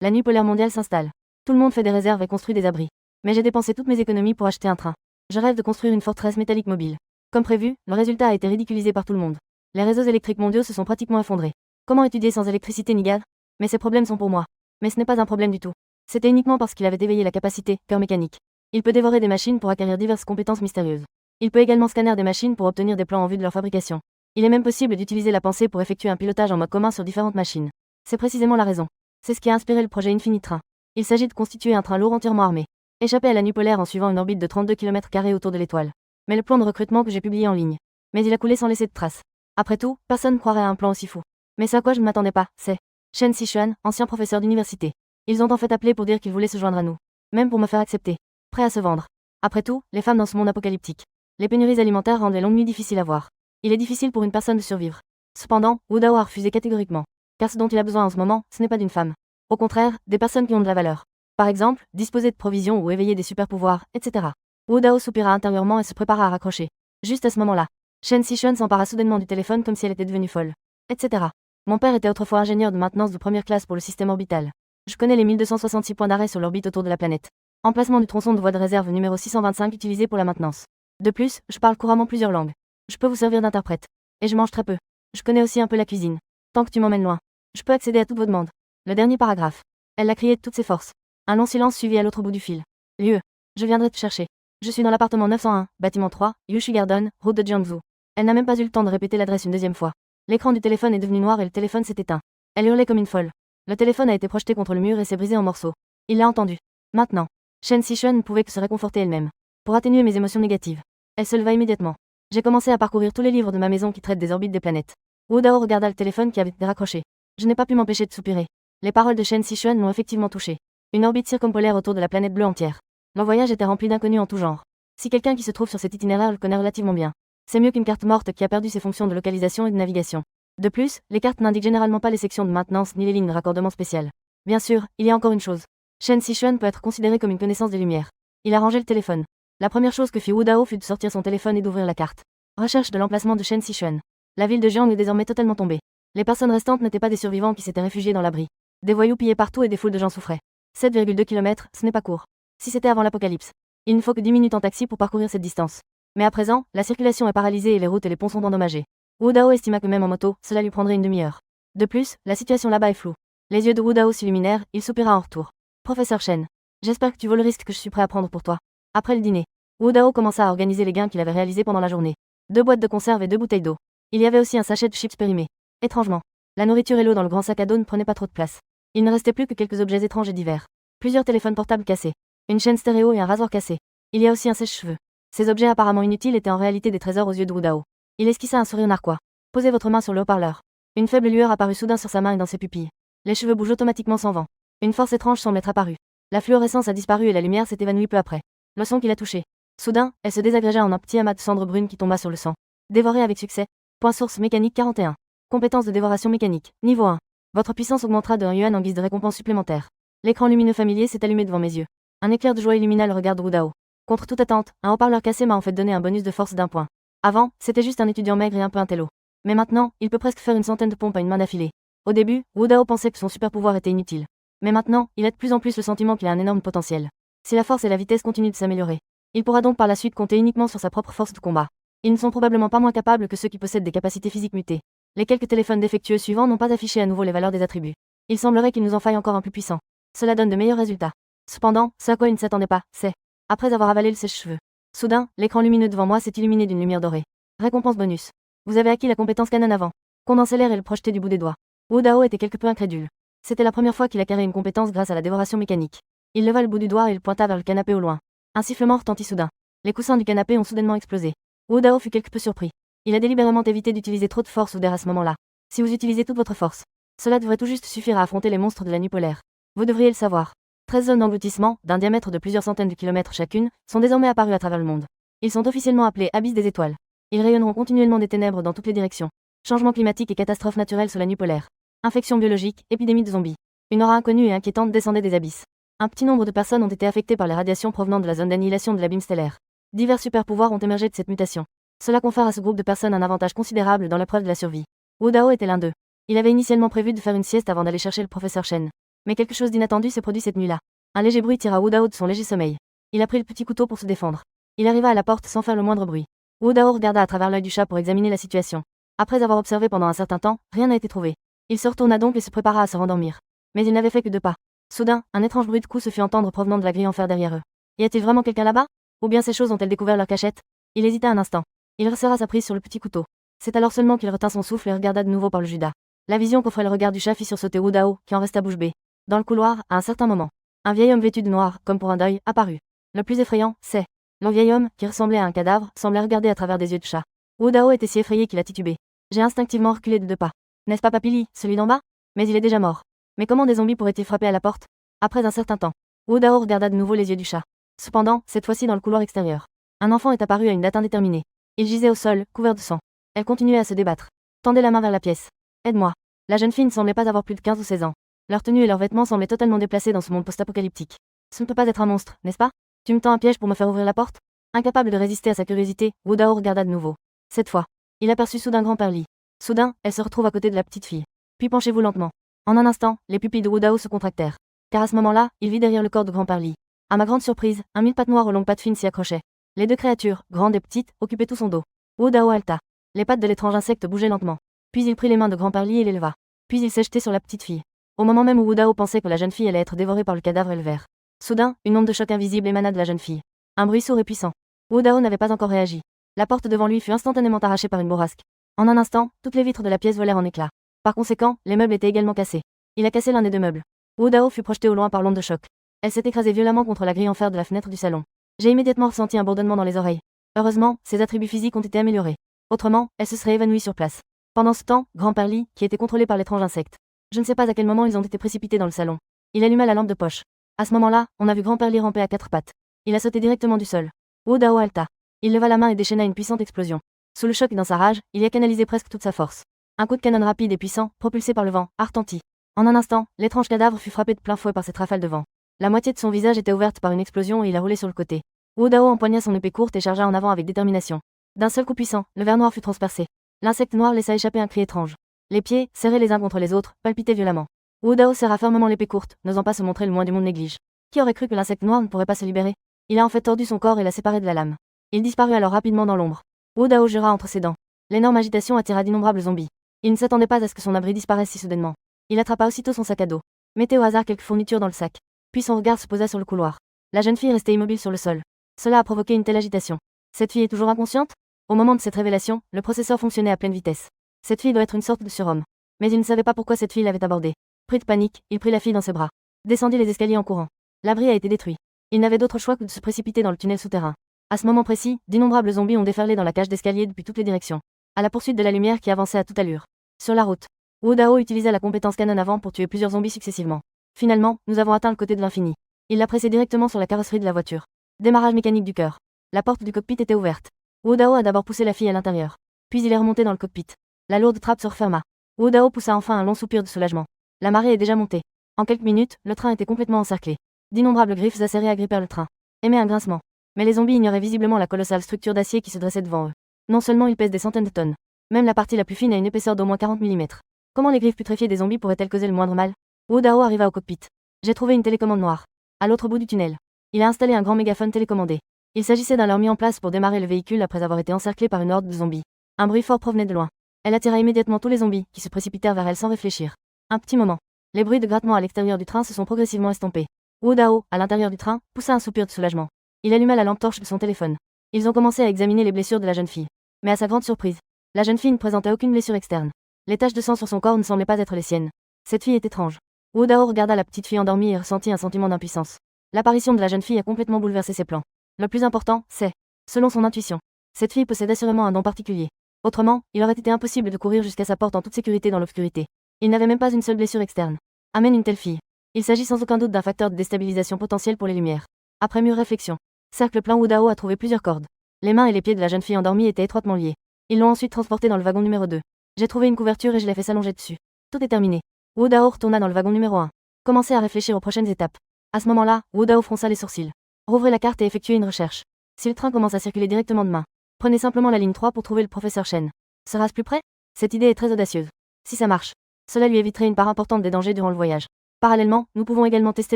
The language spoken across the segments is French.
La nuit polaire mondiale s'installe. Tout le monde fait des réserves et construit des abris. Mais j'ai dépensé toutes mes économies pour acheter un train. Je rêve de construire une forteresse métallique mobile. Comme prévu, le résultat a été ridiculisé par tout le monde. Les réseaux électriques mondiaux se sont pratiquement effondrés. Comment étudier sans électricité ni gaz? Mais ces problèmes sont pour moi. Mais ce n'est pas un problème du tout. C'était uniquement parce qu'il avait éveillé la capacité, cœur mécanique. Il peut dévorer des machines pour acquérir diverses compétences mystérieuses. Il peut également scanner des machines pour obtenir des plans en vue de leur fabrication. Il est même possible d'utiliser la pensée pour effectuer un pilotage en mode commun sur différentes machines. C'est précisément la raison. C'est ce qui a inspiré le projet Infinite Train. Il s'agit de constituer un train lourd entièrement armé. Échapper à la nuit polaire en suivant une orbite de 32 km² autour de l'étoile. Mais le plan de recrutement que j'ai publié en ligne. Mais il a coulé sans laisser de traces. Après tout, personne ne croirait à un plan aussi fou. Mais ce à quoi je ne m'attendais pas, c'est Chen Sichuan, ancien professeur d'université. Ils ont en fait appelé pour dire qu'ils voulaient se joindre à nous. Même pour me faire accepter. Prêts à se vendre. Après tout, les femmes dans ce monde apocalyptique. Les pénuries alimentaires rendent les longues nuits difficiles à voir. Il est difficile pour une personne de survivre. Cependant, Wu Dao a refusé catégoriquement. Car ce dont il a besoin en ce moment, ce n'est pas d'une femme. Au contraire, des personnes qui ont de la valeur. Par exemple, disposer de provisions ou éveiller des super-pouvoirs, etc. Wu Dao soupira intérieurement et se prépara à raccrocher. Juste à ce moment-là, Chen Sichuan s'empara soudainement du téléphone comme si elle était devenue folle. Etc. Mon père était autrefois ingénieur de maintenance de première classe pour le système orbital. Je connais les 1266 points d'arrêt sur l'orbite autour de la planète. Emplacement du tronçon de voie de réserve numéro 625 utilisé pour la maintenance. De plus, je parle couramment plusieurs langues. Je peux vous servir d'interprète. Et je mange très peu. Je connais aussi un peu la cuisine. Tant que tu m'emmènes loin. Je peux accéder à toutes vos demandes. Le dernier paragraphe. Elle l'a crié de toutes ses forces. Un long silence suivit à l'autre bout du fil. Lieu. Je viendrai te chercher. Je suis dans l'appartement 901, bâtiment 3, Yushi Garden, route de Jiangsu. Elle n'a même pas eu le temps de répéter l'adresse une deuxième fois. L'écran du téléphone est devenu noir et le téléphone s'est éteint. Elle hurlait comme une folle. Le téléphone a été projeté contre le mur et s'est brisé en morceaux. Il l'a entendu. Maintenant. Chen Sichuan ne pouvait que se réconforter elle-même. Pour atténuer mes émotions négatives. Elle se leva immédiatement. J'ai commencé à parcourir tous les livres de ma maison qui traitent des orbites des planètes. Wu Dao regarda le téléphone qui avait été raccroché. Je n'ai pas pu m'empêcher de soupirer. Les paroles de Chen Sichuan l'ont effectivement touché. Une orbite circumpolaire autour de la planète bleue entière. Le voyage était rempli d'inconnus en tout genre. Si quelqu'un qui se trouve sur cet itinéraire le connaît relativement bien, c'est mieux qu'une carte morte qui a perdu ses fonctions de localisation et de navigation. De plus, les cartes n'indiquent généralement pas les sections de maintenance ni les lignes de raccordement spéciales. Bien sûr, il y a encore une chose. Chen Sichuan peut être considéré comme une connaissance des Lumières. Il a rangé le téléphone. La première chose que fit Wu Dao fut de sortir son téléphone et d'ouvrir la carte. Recherche de l'emplacement de Chen Sichuan. La ville de Jiang est désormais totalement tombée. Les personnes restantes n'étaient pas des survivants qui s'étaient réfugiés dans l'abri. Des voyous pillaient partout et des foules de gens souffraient. 7,2 km, ce n'est pas court. Si c'était avant l'apocalypse. Il ne faut que 10 minutes en taxi pour parcourir cette distance. Mais à présent, la circulation est paralysée et les routes et les ponts sont endommagés. Wu Dao estima que même en moto, cela lui prendrait une demi-heure. De plus, la situation là-bas est floue. Les yeux de Wu Dao s'illuminèrent, il soupira en retour. Professeur Chen. J'espère que tu vaux le risque que je suis prêt à prendre pour toi. Après le dîner, Wu Dao commença à organiser les gains qu'il avait réalisés pendant la journée. 2 boîtes de conserve et 2 bouteilles d'eau. Il y avait aussi un sachet de chips périmés. Étrangement, la nourriture et l'eau dans le grand sac à dos ne prenaient pas trop de place. Il ne restait plus que quelques objets étranges et divers. Plusieurs téléphones portables cassés. Une chaîne stéréo et un rasoir cassé. Il y a aussi un sèche-cheveux. Ces objets apparemment inutiles étaient en réalité des trésors aux yeux de Wu Dao. Il esquissa un sourire narquois. Posez votre main sur le haut-parleur. Une faible lueur apparut soudain sur sa main et dans ses pupilles. Les cheveux bougent automatiquement sans vent. Une force étrange semble être apparue. La fluorescence a disparu et la lumière s'est évanouie peu après. Le son qui l'a touché. Soudain, elle se désagrégea en un petit amas de cendres brunes qui tomba sur le sang. Dévoré avec succès. Point source mécanique 41. Compétence de dévoration mécanique. Niveau 1. Votre puissance augmentera de 1 yuan en guise de récompense supplémentaire. L'écran lumineux familier s'est allumé devant mes yeux. Un éclair de joie illumina le regard de Wu Dao. Contre toute attente, un haut-parleur cassé m'a en fait donné un bonus de force d'1 point. Avant, c'était juste un étudiant maigre et un peu intello. Mais maintenant, il peut presque faire une centaine de pompes à une main d'affilée. Au début, Wu Dao pensait que son super pouvoir était inutile. Mais maintenant, il a de plus en plus le sentiment qu'il a un énorme potentiel. Si la force et la vitesse continuent de s'améliorer, il pourra donc par la suite compter uniquement sur sa propre force de combat. Ils ne sont probablement pas moins capables que ceux qui possèdent des capacités physiques mutées. Les quelques téléphones défectueux suivants n'ont pas affiché à nouveau les valeurs des attributs. Il semblerait qu'il nous en faille encore un plus puissant. Cela donne de meilleurs résultats. Cependant, ce à quoi il ne s'attendait pas, c'est, après avoir avalé le sèche-cheveux. Soudain, l'écran lumineux devant moi s'est illuminé d'une lumière dorée. Récompense bonus. Vous avez acquis la compétence canon avant. Condenser l'air et le projeter du bout des doigts. Wu Dao était quelque peu incrédule. C'était la première fois qu'il acquérait une compétence grâce à la dévoration mécanique. Il leva le bout du doigt et le pointa vers le canapé au loin. Un sifflement retentit soudain. Les coussins du canapé ont soudainement explosé. Wu Dao fut quelque peu surpris. Il a délibérément évité d'utiliser trop de force ou d'air à ce moment-là. Si vous utilisez toute votre force, cela devrait tout juste suffire à affronter les monstres de la nuit polaire. Vous devriez le savoir. 13 zones d'engloutissement, d'un diamètre de plusieurs centaines de kilomètres chacune, sont désormais apparues à travers le monde. Ils sont officiellement appelés abysses des étoiles. Ils rayonneront continuellement des ténèbres dans toutes les directions. Changements climatiques et catastrophes naturelles sur la nuit polaire. Infections biologiques, épidémies de zombies. Une aura inconnue et inquiétante descendait des abysses. Un petit nombre de personnes ont été affectées par les radiations provenant de la zone d'annihilation de l'abîme stellaire. Divers super-pouvoirs ont émergé de cette mutation. Cela confère à ce groupe de personnes un avantage considérable dans l'épreuve de la survie. Wu Dao était l'un d'eux. Il avait initialement prévu de faire une sieste avant d'aller chercher le professeur Chen. Mais quelque chose d'inattendu s'est produit cette nuit-là. Un léger bruit tira Wu Dao de son léger sommeil. Il a pris le petit couteau pour se défendre. Il arriva à la porte sans faire le moindre bruit. Wu Dao regarda à travers l'œil du chat pour examiner la situation. Après avoir observé pendant un certain temps, rien n'a été trouvé. Il se retourna donc et se prépara à se rendormir. Mais il n'avait fait que 2 pas. Soudain, un étrange bruit de coups se fit entendre provenant de la grille en fer derrière eux. Y a-t-il vraiment quelqu'un là-bas? Ou bien ces choses ont-elles découvert leur cachette? Il hésita un instant. Il resserra sa prise sur le petit couteau. C'est alors seulement qu'il retint son souffle et regarda de nouveau par le judas. La vision qu'offrait le regard du chat fit sursauter Wu Dao, qui en resta bouche bée. Dans le couloir, à un certain moment, un vieil homme vêtu de noir, comme pour un deuil, apparut. Le plus effrayant, c'est le vieil homme, qui ressemblait à un cadavre, semblait regarder à travers des yeux de chat. Wu Dao était si effrayé qu'il a titubé. J'ai instinctivement reculé de 2 pas. N'est-ce pas Papili, celui d'en bas? Mais il est déjà mort. Mais comment des zombies pourraient-ils frapper à la porte? Après un certain temps, Wu Dao regarda de nouveau les yeux du chat. Cependant, cette fois-ci dans le couloir extérieur. Un enfant est apparu à une date indéterminée. Il gisait au sol, couvert de sang. Elle continuait à se débattre. Tendait la main vers la pièce. Aide-moi. La jeune fille ne semblait pas avoir plus de 15 ou 16 ans. Leur tenue et leurs vêtements semblaient totalement déplacés dans ce monde post-apocalyptique. Ce ne peut pas être un monstre, n'est-ce pas? Tu me tends un piège pour me faire ouvrir la porte? Incapable de résister à sa curiosité, Wu Dao regarda de nouveau. Cette fois, il aperçut soudain grand-père Li. Soudain, elle se retrouve à côté de la petite fille. Puis penchez-vous lentement. En un instant, les pupilles de Wu Dao se contractèrent. Car à ce moment-là, il vit derrière le corps de grand-père Li. À ma grande surprise, un 1000 pattes noires aux longues pattes fines s'y accrochaient. Les 2 créatures, grandes et petites, occupaient tout son dos. Wu Dao halta. Les pattes de l'étrange insecte bougeaient lentement. Puis il prit les mains de grand-père Li et l'éleva. Puis il s'est jeté sur la petite fille. Au moment même où Wu Dao pensait que la jeune fille allait être dévorée par le cadavre et le ver. Soudain, une onde de choc invisible émana de la jeune fille. Un bruit sourd et puissant. Wu Dao n'avait pas encore réagi. La porte devant lui fut instantanément arrachée par une bourrasque. En un instant, toutes les vitres de la pièce volèrent en éclats. Par conséquent, les meubles étaient également cassés. Il a cassé l'un des 2 meubles. Wu Dao fut projetée au loin par l'onde de choc. Elle s'est écrasée violemment contre la grille en fer de la fenêtre du salon. J'ai immédiatement ressenti un bourdonnement dans les oreilles. Heureusement, ses attributs physiques ont été améliorés. Autrement, elle se serait évanouie sur place. Pendant ce temps, grand-père Li, qui était contrôlé par l'étrange insecte. Je ne sais pas à quel moment ils ont été précipités dans le salon. Il alluma la lampe de poche. À ce moment-là, on a vu grand-père Li ramper à 4 pattes. Il a sauté directement du sol. Wu Dao halta. Il leva la main et déchaîna une puissante explosion. Sous le choc et dans sa rage, il y a canalisé presque toute sa force. Un coup de canon rapide et puissant, propulsé par le vent, retentit. En un instant, l'étrange cadavre fut frappé de plein fouet par cette rafale de vent. La moitié de son visage était ouverte par une explosion et il a roulé sur le côté. Wu Dao empoigna son épée courte et chargea en avant avec détermination. D'un seul coup puissant, le ver noir fut transpercé. L'insecte noir laissa échapper un cri étrange. Les pieds, serrés les uns contre les autres, palpitaient violemment. Wu Dao serra fermement l'épée courte, n'osant pas se montrer le moins du monde néglige. Qui aurait cru que l'insecte noir ne pourrait pas se libérer? Il a en fait tordu son corps et l'a séparé de la lame. Il disparut alors rapidement dans l'ombre. Wu Dao jura entre ses dents. L'énorme agitation attira d'innombrables zombies. Il ne s'attendait pas à ce que son abri disparaisse si soudainement. Il attrapa aussitôt son sac à dos. Mettait au hasard quelques fournitures dans le sac. Puis son regard se posa sur le couloir. La jeune fille restait immobile sur le sol. Cela a provoqué une telle agitation. Cette fille est toujours inconsciente? Au moment de cette révélation, le processeur fonctionnait à pleine vitesse. Cette fille doit être une sorte de surhomme. Mais il ne savait pas pourquoi cette fille l'avait abordé. Pris de panique, il prit la fille dans ses bras. Descendit les escaliers en courant. L'abri a été détruit. Il n'avait d'autre choix que de se précipiter dans le tunnel souterrain. À ce moment précis, d'innombrables zombies ont déferlé dans la cage d'escalier depuis toutes les directions, à la poursuite de la lumière qui avançait à toute allure. Sur la route, Wu Dao utilisa la compétence canon avant pour tuer plusieurs zombies successivement. Finalement, nous avons atteint le côté de l'infini. Il l'a pressé directement sur la carrosserie de la voiture. Démarrage mécanique du cœur. La porte du cockpit était ouverte. Wu Dao a d'abord poussé la fille à l'intérieur. Puis il est remonté dans le cockpit. La lourde trappe se referma. Wu Dao poussa enfin un long soupir de soulagement. La marée est déjà montée. En quelques minutes, le train était complètement encerclé. D'innombrables griffes acérées agrippèrent le train. Émet un grincement. Mais les zombies ignoraient visiblement la colossale structure d'acier qui se dressait devant eux. Non seulement ils pèsent des centaines de tonnes. Même la partie la plus fine a une épaisseur d'au moins 40 mm. Comment les griffes putréfiées des zombies pourraient-elles causer le moindre mal? Wu Dao arriva au cockpit. J'ai trouvé une télécommande noire. À l'autre bout du tunnel. Il a installé un grand mégaphone télécommandé. Il s'agissait d'un leurre mis en place pour démarrer le véhicule après avoir été encerclé par une horde de zombies. Un bruit fort provenait de loin. Elle attira immédiatement tous les zombies, qui se précipitèrent vers elle sans réfléchir. Un petit moment. Les bruits de grattement à l'extérieur du train se sont progressivement estompés. Wu Dao, à l'intérieur du train, poussa un soupir de soulagement. Il alluma la lampe torche de son téléphone. Ils ont commencé à examiner les blessures de la jeune fille. Mais à sa grande surprise, la jeune fille ne présentait aucune blessure externe. Les taches de sang sur son corps ne semblaient pas être les siennes. Cette fille est étrange. Wu Dao regarda la petite fille endormie et ressentit un sentiment d'impuissance. L'apparition de la jeune fille a complètement bouleversé ses plans. Le plus important, c'est, selon son intuition, cette fille possède assurément un don particulier. Autrement, il aurait été impossible de courir jusqu'à sa porte en toute sécurité dans l'obscurité. Il n'avait même pas une seule blessure externe. Amène une telle fille. Il s'agit sans aucun doute d'un facteur de déstabilisation potentiel pour les lumières. Après mûre réflexion, cercle plein, Wu Dao a trouvé plusieurs cordes. Les mains et les pieds de la jeune fille endormie étaient étroitement liés. Ils l'ont ensuite transportée dans le wagon numéro 2. J'ai trouvé une couverture et je l'ai fait s'allonger dessus. Tout est terminé. Wu Dao retourna dans le wagon numéro 1. Commençait à réfléchir aux prochaines étapes. À ce moment-là, Wu Dao fronça les sourcils. Rouvrez la carte et effectuez une recherche. Si le train commence à circuler directement demain, prenez simplement la ligne 3 pour trouver le professeur Shen. Sera-ce plus près? Cette idée est très audacieuse. Si ça marche, cela lui éviterait une part importante des dangers durant le voyage. Parallèlement, nous pouvons également tester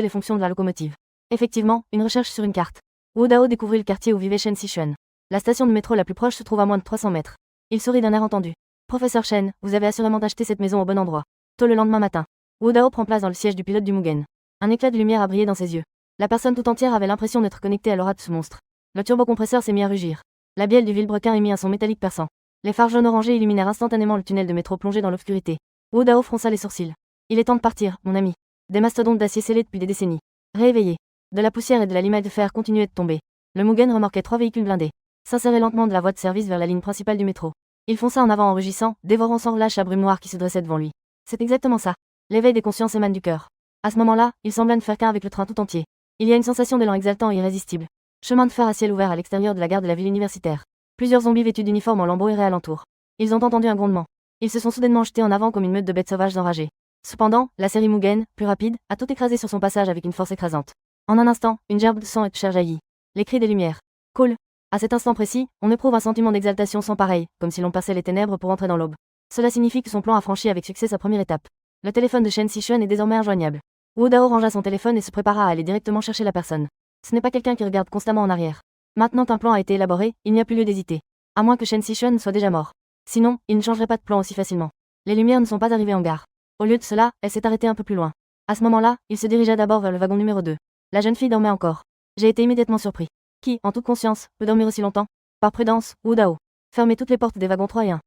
les fonctions de la locomotive. Effectivement, une recherche sur une carte. Wu Dao découvrit le quartier où vivait Shen Xishuan. La station de métro la plus proche se trouve à moins de 300 mètres. Il sourit d'un air entendu. Professeur Shen, vous avez assurément acheté cette maison au bon endroit. Tôt le lendemain matin, Wu Dao prend place dans le siège du pilote du Mugen. Un éclat de lumière a brillé dans ses yeux. La personne tout entière avait l'impression d'être connectée à l'aura de ce monstre. Le turbocompresseur s'est mis à rugir. La bielle du vilebrequin émit un son métallique perçant. Les phares jaunes orangés illuminèrent instantanément le tunnel de métro plongé dans l'obscurité. Wu Dao fronça les sourcils. Il est temps de partir, mon ami. Des mastodontes d'acier scellés depuis des décennies. Rééveillés. De la poussière et de la limaille de fer continuaient de tomber. Le Mugen remorquait 3 véhicules blindés. S'insérait lentement de la voie de service vers la ligne principale du métro. Il fonça en avant en rugissant, dévorant sans relâche la brume noire qui se dressait devant lui. C'est exactement ça. L'éveil des consciences émane du cœur. À ce moment-là, il sembla ne faire qu'un avec le train tout entier. Il y a une sensation d'élan exaltant et irrésistible. Chemin de fer à ciel ouvert à l'extérieur de la gare de la ville universitaire. Plusieurs zombies vêtus d'uniformes en lambeaux erraient alentour. Ils ont entendu un grondement. Ils se sont soudainement jetés en avant comme une meute de bêtes sauvages enragées. Cependant, la série Mugen, plus rapide, a tout écrasé sur son passage avec une force écrasante. En un instant, une gerbe de sang et de chair jaillit. Les cris des lumières. Cool. À cet instant précis, on éprouve un sentiment d'exaltation sans pareil, comme si l'on perçait les ténèbres pour entrer dans l'aube. Cela signifie que son plan a franchi avec succès sa première étape. Le téléphone de Shen Xishuan est désormais injoignable. Wu Dao rangea son téléphone et se prépara à aller directement chercher la personne. Ce n'est pas quelqu'un qui regarde constamment en arrière. Maintenant qu'un plan a été élaboré, il n'y a plus lieu d'hésiter. À moins que Shen Xishuan soit déjà mort. Sinon, il ne changerait pas de plan aussi facilement. Les lumières ne sont pas arrivées en gare. Au lieu de cela, elle s'est arrêtée un peu plus loin. À ce moment-là, il se dirigea d'abord vers le wagon numéro 2. La jeune fille dormait encore. J'ai été immédiatement surpris. Qui, en toute conscience, peut dormir aussi longtemps? Par prudence, Wu Dao. Fermez toutes les portes des wagons 3 et 1.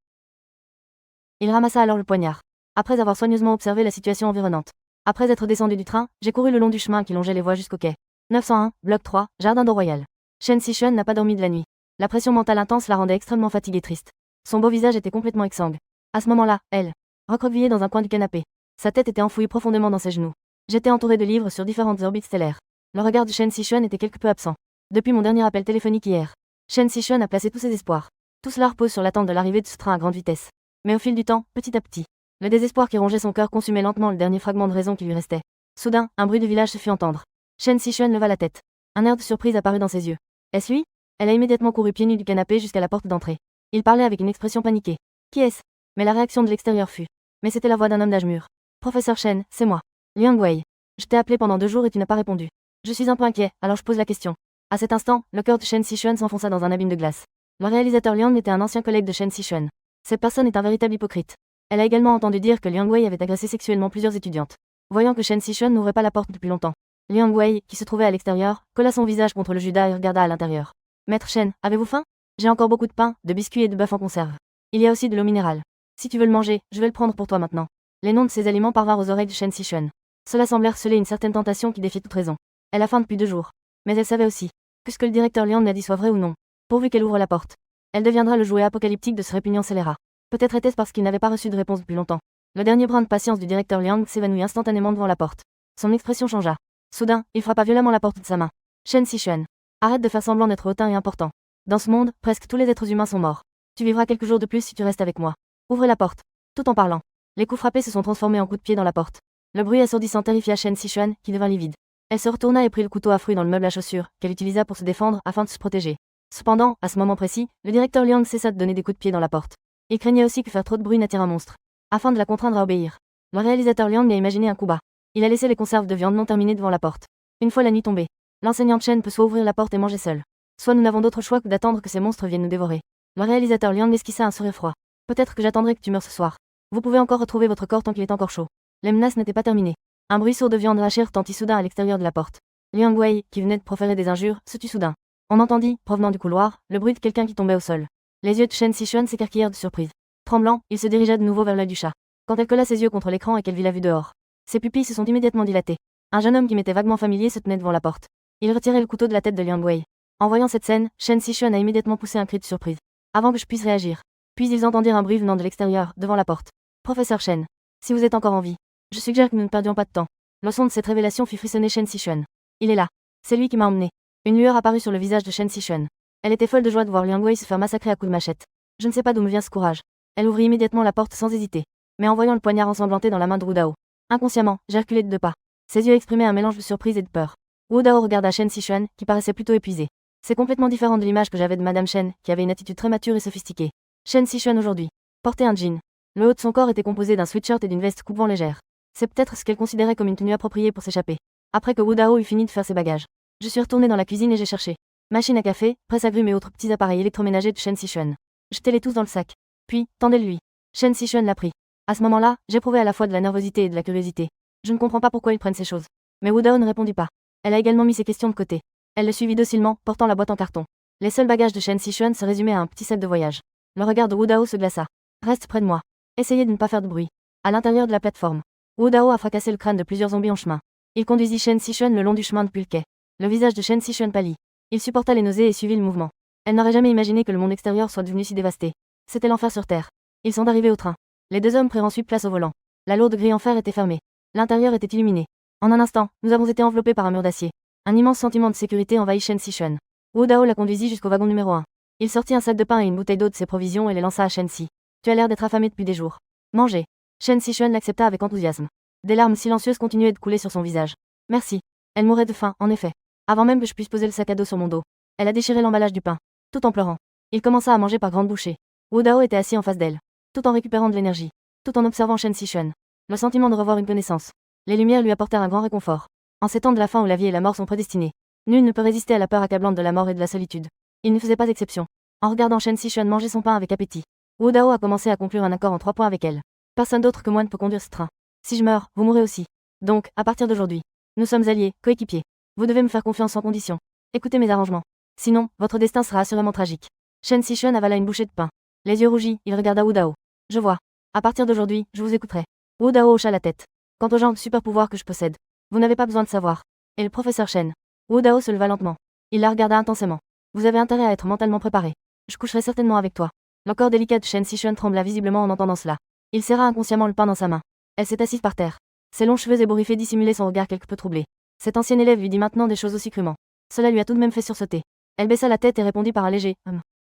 Il ramassa alors le poignard. Après avoir soigneusement observé la situation environnante. Après être descendu du train, j'ai couru le long du chemin qui longeait les voies jusqu'au quai. 901, bloc 3, Jardin d'eau royale. Shen Xishuan n'a pas dormi de la nuit. La pression mentale intense la rendait extrêmement fatiguée et triste. Son beau visage était complètement exsangue. À ce moment-là, elle, recroquevillée dans un coin du canapé. Sa tête était enfouie profondément dans ses genoux. J'étais entouré de livres sur différentes orbites stellaires. Le regard de Shen Xishuan était quelque peu absent. Depuis mon dernier appel téléphonique hier, Shen Xishuan a placé tous ses espoirs. Tout cela repose sur l'attente de l'arrivée de ce train à grande vitesse. Mais au fil du temps, petit à petit, le désespoir qui rongeait son cœur consumait lentement le dernier fragment de raison qui lui restait. Soudain, un bruit de village se fit entendre. Shen Xishuan leva la tête. Un air de surprise apparut dans ses yeux. Est-ce lui? Elle a immédiatement couru pieds nus du canapé jusqu'à la porte d'entrée. Il parlait avec une expression paniquée. Qui est-ce? Mais la réaction de l'extérieur fut. Mais c'était la voix d'un homme d'âge mûr. Professeur Shen, c'est moi. Liang Wei. Je t'ai appelé pendant 2 jours et tu n'as pas répondu. Je suis un peu inquiet, alors je pose la question. À cet instant, le cœur de Shen Xishuan s'enfonça dans un abîme de glace. Le réalisateur Liang était un ancien collègue de Shen Xishuan. Cette personne est un véritable hypocrite. Elle a également entendu dire que Liang Wei avait agressé sexuellement plusieurs étudiantes. Voyant que Shen Xishuan n'ouvrait pas la porte depuis longtemps, Liang Wei, qui se trouvait à l'extérieur, colla son visage contre le judas et regarda à l'intérieur. Maître Shen, avez-vous faim? J'ai encore beaucoup de pain, de biscuits et de bœuf en conserve. Il y a aussi de l'eau minérale. Si tu veux le manger, je vais le prendre pour toi maintenant. Les noms de ces aliments parvinrent aux oreilles de Shen Xishuan. Cela semblait harceler une certaine tentation qui défiait toute raison. Elle a faim depuis 2 jours. Mais elle savait aussi que ce que le directeur Liang n'a dit soit vrai ou non. Pourvu qu'elle ouvre la porte, elle deviendra le jouet apocalyptique de ce répugnant scélérat. Peut-être était-ce parce qu'il n'avait pas reçu de réponse depuis longtemps. Le dernier brin de patience du directeur Liang s'évanouit instantanément devant la porte. Son expression changea. Soudain, il frappa violemment la porte de sa main. Shen Xishuan, arrête de faire semblant d'être hautain et important. Dans ce monde, presque tous les êtres humains sont morts. Tu vivras quelques jours de plus si tu restes avec moi. Ouvrez la porte. Tout en parlant. Les coups frappés se sont transformés en coups de pied dans la porte. Le bruit assourdissant terrifia Shen Xishuan, qui devint livide. Elle se retourna et prit le couteau à fruits dans le meuble à chaussures, qu'elle utilisa pour se défendre afin de se protéger. Cependant, à ce moment précis, le directeur Liang cessa de donner des coups de pied dans la porte. Il craignait aussi que faire trop de bruit n'attire un monstre. Afin de la contraindre à obéir, le réalisateur Liang a imaginé un coup bas. Il a laissé les conserves de viande non terminées devant la porte. Une fois la nuit tombée, l'enseignante Chen peut soit ouvrir la porte et manger seule. Soit nous n'avons d'autre choix que d'attendre que ces monstres viennent nous dévorer. Le réalisateur Liang esquissa un sourire froid. Peut-être que j'attendrai que tu meures ce soir. Vous pouvez encore retrouver votre corps tant qu'il est encore chaud. Les menaces n'étaient pas terminées. Un bruit sourd de viande hachée retentit soudain à l'extérieur de la porte. Liang Wei, qui venait de proférer des injures, se tut soudain. On entendit, provenant du couloir, le bruit de quelqu'un qui tombait au sol. Les yeux de Shen Xishuan s'écarquillèrent de surprise. Tremblant, il se dirigea de nouveau vers l'œil du chat. Quand elle colla ses yeux contre l'écran et qu'elle vit la vue dehors, ses pupilles se sont immédiatement dilatées. Un jeune homme qui m'était vaguement familier se tenait devant la porte. Il retirait le couteau de la tête de Liang Wei. En voyant cette scène, Shen Xishuan a immédiatement poussé un cri de surprise. Avant que je puisse réagir. Puis ils entendirent un bruit venant de l'extérieur, devant la porte. Professeur Shen, si vous êtes encore en vie, je suggère que nous ne perdions pas de temps. Le son de cette révélation fit frissonner Shen Xishuan. Il est là. C'est lui qui m'a emmené. Une lueur apparut sur le visage de Shen Xishuan. Elle était folle de joie de voir Liang Wei se faire massacrer à coups de machette. Je ne sais pas d'où me vient ce courage. Elle ouvrit immédiatement la porte sans hésiter. Mais en voyant le poignard ensanglanté dans la main de Wu Dao, inconsciemment, j'ai reculé de 2 pas. Ses yeux exprimaient un mélange de surprise et de peur. Wu Dao regarda Shen Xishuan, qui paraissait plutôt épuisé. C'est complètement différent de l'image que j'avais de Madame Shen, qui avait une attitude très mature et sophistiquée. Shen Xishuan aujourd'hui portait un jean. Le haut de son corps était composé d'un sweatshirt et d'une veste coupe-vent légère. C'est peut-être ce qu'elle considérait comme une tenue appropriée pour s'échapper. Après que Wu Dao eut fini de faire ses bagages, je suis retournée dans la cuisine et j'ai cherché machine à café, presse-agrumes et autres petits appareils électroménagers de Shen Xishuan. Jetez-les tous dans le sac. Puis, tendez-le-lui. Shen Xishuan l'a pris. À ce moment-là, j'éprouvais à la fois de la nervosité et de la curiosité. Je ne comprends pas pourquoi ils prennent ces choses. Mais Wu Dao ne répondit pas. Elle a également mis ses questions de côté. Elle le suivit docilement, portant la boîte en carton. Les seuls bagages de Shen Xishuan se résumaient à un petit sac de voyage. Le regard de Wu Dao se glaça. Reste près de moi. Essayez de ne pas faire de bruit. À l'intérieur de la plateforme, Wu Dao a fracassé le crâne de plusieurs zombies en chemin. Il conduisit Shen Xishuan le long du chemin depuis le quai. Le visage de Shen Xishuan pâlit. Il supporta les nausées et suivit le mouvement. Elle n'aurait jamais imaginé que le monde extérieur soit devenu si dévasté. C'était l'enfer sur terre. Ils sont arrivés au train. Les deux hommes prirent ensuite place au volant. La lourde grille en fer était fermée. L'intérieur était illuminé. En un instant, nous avons été enveloppés par un mur d'acier. Un immense sentiment de sécurité envahit Shen Xishuan. Wu Dao la conduisit jusqu'au wagon numéro 1. Il sortit un sac de pain et une bouteille d'eau de ses provisions et les lança à Shen Si. Tu as l'air d'être affamé depuis des jours. Mangez. Shen Xishuan l'accepta avec enthousiasme. Des larmes silencieuses continuaient de couler sur son visage. Merci. Elle mourait de faim, en effet. Avant même que je puisse poser le sac à dos sur mon dos. Elle a déchiré l'emballage du pain, tout en pleurant. Il commença à manger par grandes bouchées. Wu Dao était assis en face d'elle, tout en récupérant de l'énergie, tout en observant Shen Xishuan. Le sentiment de revoir une connaissance. Les lumières lui apportèrent un grand réconfort. En ces temps de la fin où la vie et la mort sont prédestinées, nul ne peut résister à la peur accablante de la mort et de la solitude. Il ne faisait pas exception. En regardant Shen Xishuan manger son pain avec appétit, Wu Dao a commencé à conclure un accord en 3 points avec elle. Personne d'autre que moi ne peut conduire ce train. Si je meurs, vous mourrez aussi. Donc, à partir d'aujourd'hui, nous sommes alliés, coéquipiers. Vous devez me faire confiance sans condition. Écoutez mes arrangements. Sinon, votre destin sera assurément tragique. Shen Xishuan avala une bouchée de pain. Les yeux rougis, il regarda Wu Dao. Je vois. À partir d'aujourd'hui, je vous écouterai. Wu Dao hocha la tête. Quant au genre de super pouvoir que je possède, vous n'avez pas besoin de savoir. Et le professeur Shen. Wu Dao se leva lentement. Il la regarda intensément. Vous avez intérêt à être mentalement préparé. Je coucherai certainement avec toi. Le corps délicat de Shen Xishuan trembla visiblement en entendant cela. Il serra inconsciemment le pain dans sa main. Elle s'est assise par terre. Ses longs cheveux ébouriffés dissimulaient son regard quelque peu troublé. Cet ancien élève lui dit maintenant des choses aussi crûment. Cela lui a tout de même fait sursauter. Elle baissa la tête et répondit par un léger